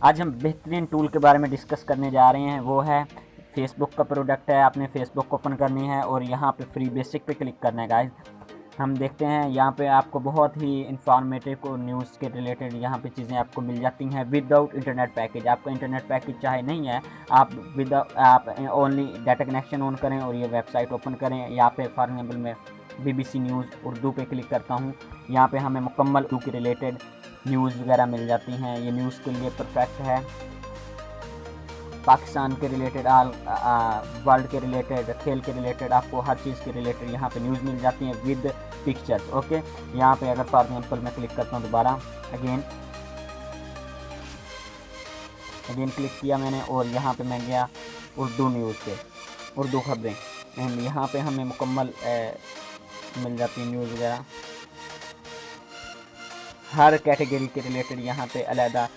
आज हम बेहतरीन टूल के बारे में डिस्कस करने जा रहे हैं, वो है फेसबुक का प्रोडक्ट है। आपने फेसबुक ओपन करनी है और यहाँ पे फ्री बेसिक पे क्लिक करना है गाइस। हम देखते हैं यहाँ पे आपको बहुत ही इंफॉर्मेटिव और न्यूज़ के रिलेटेड यहाँ पे चीज़ें आपको मिल जाती हैं विदाउट इंटरनेट पैकेज। आपका इंटरनेट पैकेज चाहे नहीं है, आप ओनली डाटा कनेक्शन ऑन करें और ये वेबसाइट ओपन करें। यहाँ पे फॉर एग्जाम्पल मैं BBC न्यूज़ उर्दू पे क्लिक करता हूँ। यहाँ पे हमें मुकम्मल उर्दू के रिलेटेड न्यूज़ वगैरह मिल जाती हैं। ये न्यूज़ के लिए परफेक्ट है। पाकिस्तान के रिलेटेड, वर्ल्ड के रिलेटेड, खेल के रिलेटेड, आपको हर चीज़ के रिलेटेड यहाँ पे न्यूज़ मिल जाती हैं विद पिक्चर्स। ओके, यहाँ पे अगर फॉर एग्जाम्पल मैं क्लिक करता हूँ दोबारा, अगेन क्लिक किया मैंने और यहाँ पे मैं गया उर्दू न्यूज़ पे, उर्दू खबरें, एंड यहाँ पे हमें मुकम्मल मिल जाती है न्यूज़ वगैरह। हर कैटेगरी के रिलेटेड यहाँ पे अलहदा